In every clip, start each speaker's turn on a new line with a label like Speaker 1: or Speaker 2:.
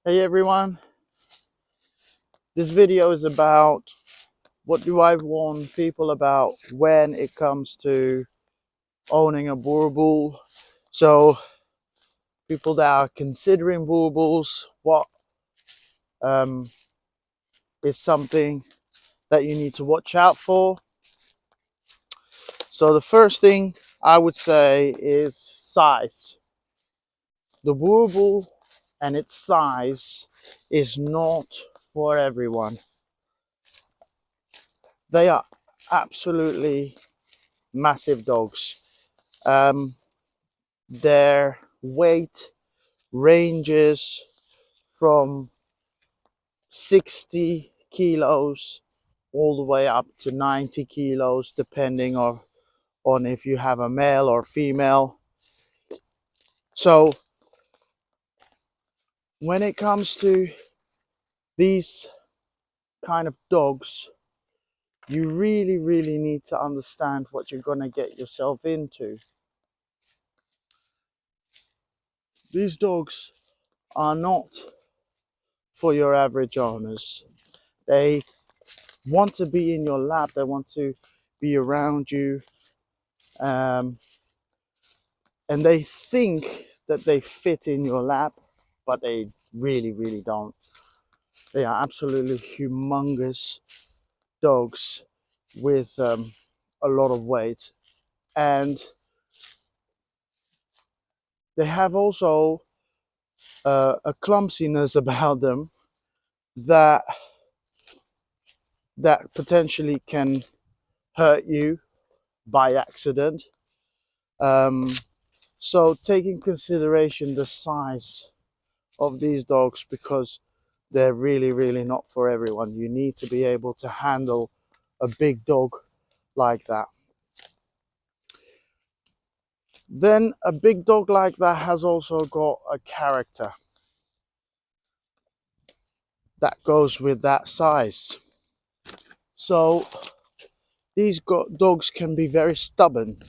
Speaker 1: Hey everyone, this video is about what do I warn people about when it comes to owning a Boerboel. So people that are considering Boerboels, what um, is something that you need to watch out for. So the first thing I would say is size. The Boerboel and its size is not for everyone. They are absolutely massive dogs. Their weight ranges from 60 kilos all the way up to 90 kilos, depending on if you have a male or female. So when it comes to these kind of dogs, you really need to understand what you're going to get yourself into. These dogs are not for your average owners. They want to be in your lap, they want to be around you, and they think that they fit in your lap, but they really don't. They are absolutely humongous dogs with a lot of weight, and they have also a clumsiness about them that potentially can hurt you by accident. So take in consideration the size of these dogs, because they're really not for everyone. You need to be able to handle a big dog like that. Then a big dog like that has also got a character that goes with that size. So these dogs can be very stubborn.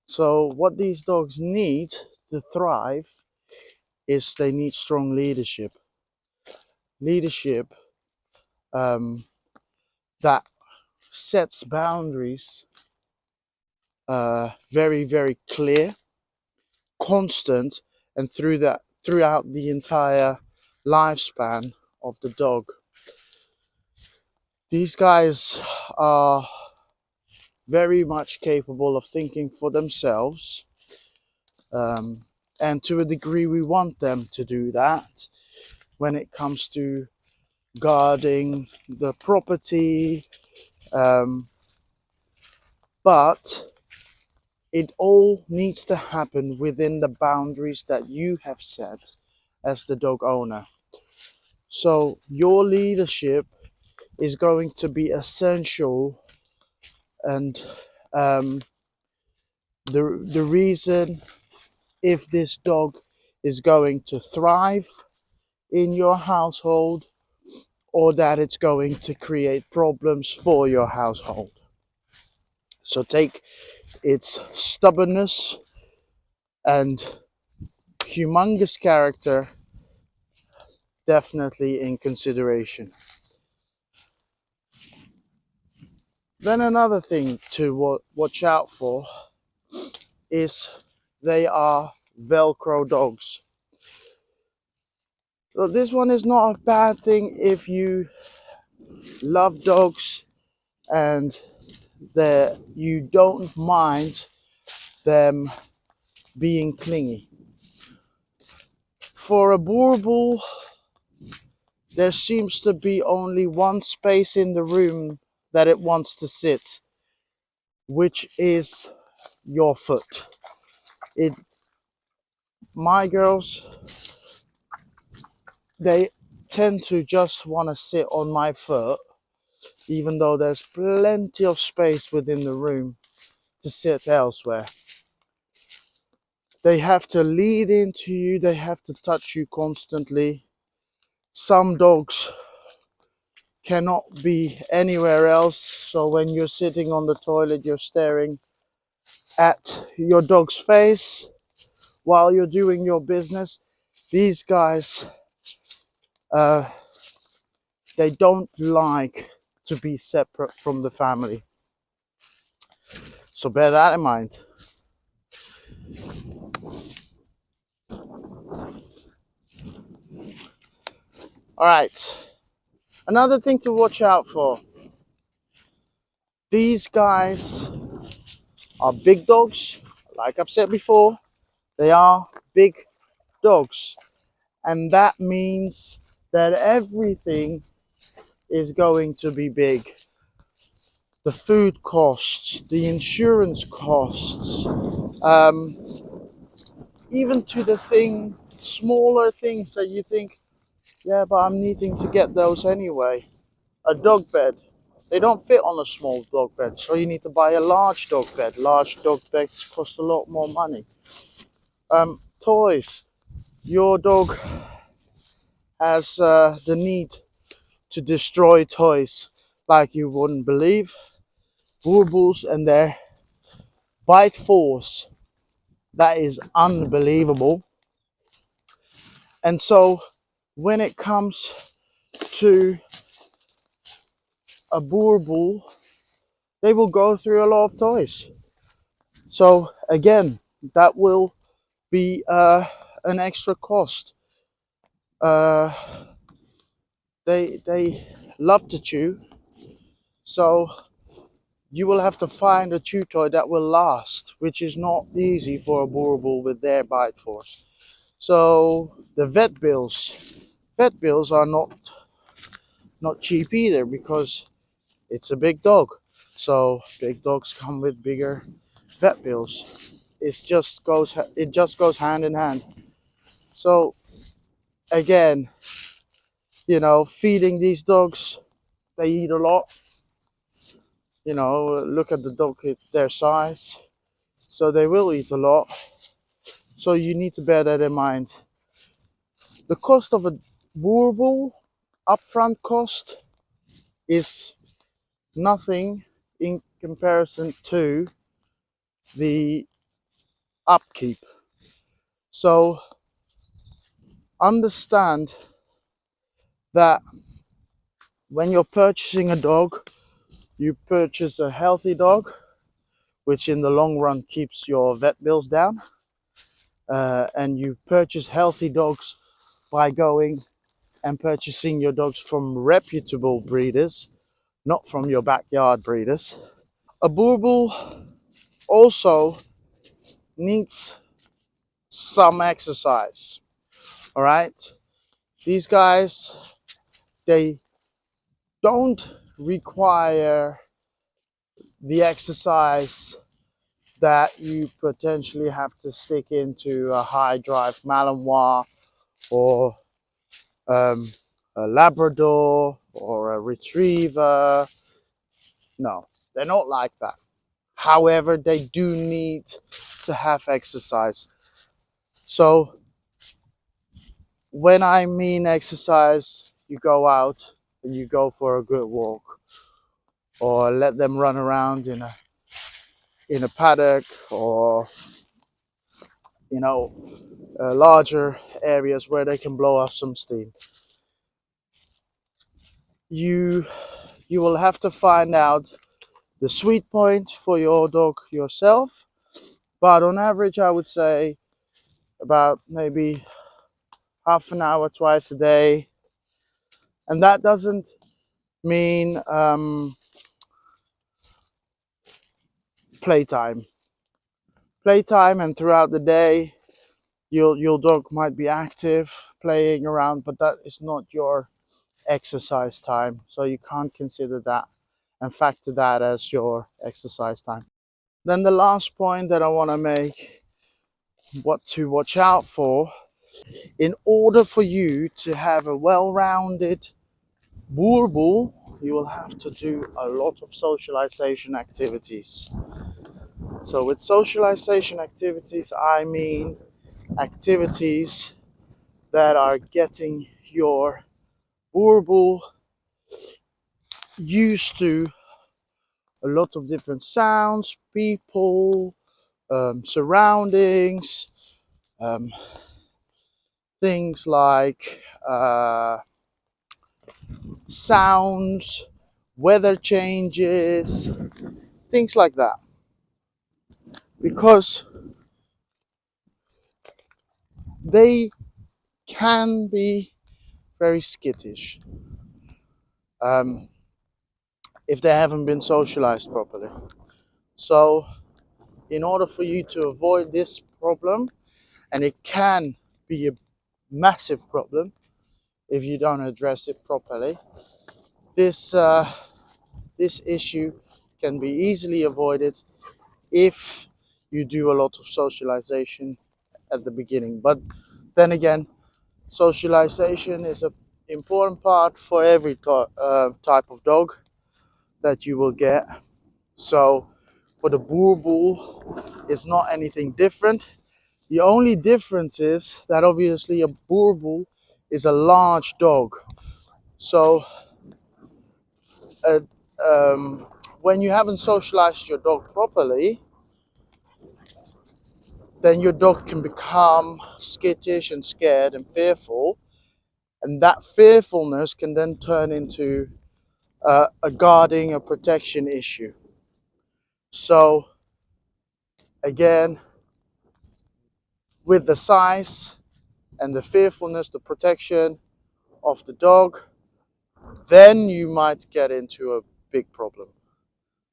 Speaker 1: So what these dogs need to thrive is they need strong leadership. Leadership that sets boundaries very clear, constant, and throughout the entire lifespan of the dog. These guys are very much capable of thinking for themselves, and to a degree we want them to do that when it comes to guarding the property, but it all needs to happen within the boundaries that you have set as the dog owner. So your leadership is going to be essential, and the reason if this dog is going to thrive in your household, or that it's going to create problems for your household. So take its stubbornness and humongous character definitely in consideration. Then another thing to watch out for is they are velcro dogs. So this one is not a bad thing if you love dogs and that you don't mind them being clingy. For a Boerboel, there seems to be only one space in the room that it wants to sit, which is your foot. My girls, they tend to just want to sit on my foot, even though there's plenty of space within the room to sit elsewhere. They have to lead into you, they have to touch you constantly. Some dogs cannot be anywhere else, so when you're sitting on the toilet, you're staring at your dog's face while you're doing your business. These guys uh, they don't like to be separate from the family. So bear that in mind. All right. Another thing to watch out for. These guys are big dogs. Like I've said before, they are big dogs. And that means that everything is going to be big. The food costs, the insurance costs, even to the smaller things that you think, yeah, but I'm needing to get those anyway. A dog bed. They don't fit on a small dog bed, so you need to buy a large dog bed. Large dog beds cost a lot more money. Toys. Your dog has the need to destroy toys like you wouldn't believe. Boerboels and their bite force, that is unbelievable. And so when it comes to a Boerboel, they will go through a lot of toys. So again, that will be an extra cost. Uh, they love to chew, so you will have to find a chew toy that will last, which is not easy for a Boerboel with their bite force. So the vet bills are not cheap either, because it's a big dog. So big dogs come with bigger vet bills. It just goes hand in hand. So again, feeding these dogs, they eat a lot. Look at the dog, their size. So they will eat a lot. So you need to bear that in mind. The cost of a Boerboel, upfront cost, is nothing in comparison to the upkeep. So understand that when you're purchasing a dog, you purchase a healthy dog, which in the long run keeps your vet bills down. And you purchase healthy dogs by going and purchasing your dogs from reputable breeders, not from your backyard breeders. A Boerboel also needs some exercise. All right, these guys, they don't require the exercise that you potentially have to stick into a high drive Malinois or um, a Labrador or a Retriever. No, they're not like that. However, they do need to have exercise. So when I mean exercise, you go out and you go for a good walk, or let them run around in a paddock, or larger areas where they can blow off some steam. You will have to find out the sweet point for your dog yourself, but on average I would say about maybe half an hour twice a day. And that doesn't mean playtime. Playtime and throughout the day, your dog might be active, playing around, but that is not your exercise time. So you can't consider that and factor that as your exercise time. Then the last point that I want to make, what to watch out for, in order for you to have a well-rounded Boerboel, you will have to do a lot of socialization activities. So with socialization activities, I mean activities that are getting your Boerboel used to a lot of different sounds, people, surroundings, um, things like sounds, weather changes, things like that. Because they can be very skittish if they haven't been socialized properly. So, in order for you to avoid this problem, and it can be a massive problem if you don't address it properly, this this issue can be easily avoided if you do a lot of socialization at the beginning. But then again, socialization is an important part for every type of dog that you will get. So for the Boerboel, it's not anything different. The only difference is that obviously a Boerboel is a large dog. So uh, when you haven't socialized your dog properly, then your dog can become skittish and scared and fearful. And that fearfulness can then turn into a guarding, a protection issue. So again, with the size and the fearfulness, the protection of the dog, then you might get into a big problem.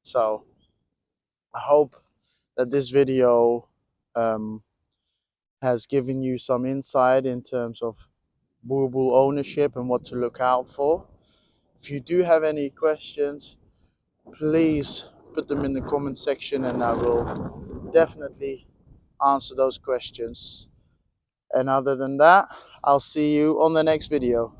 Speaker 1: So I hope that this video has given you some insight in terms of Boerboel ownership and what to look out for. If you do have any questions, please put them in the comment section and I will definitely answer those questions. And other than that, I'll see you on the next video.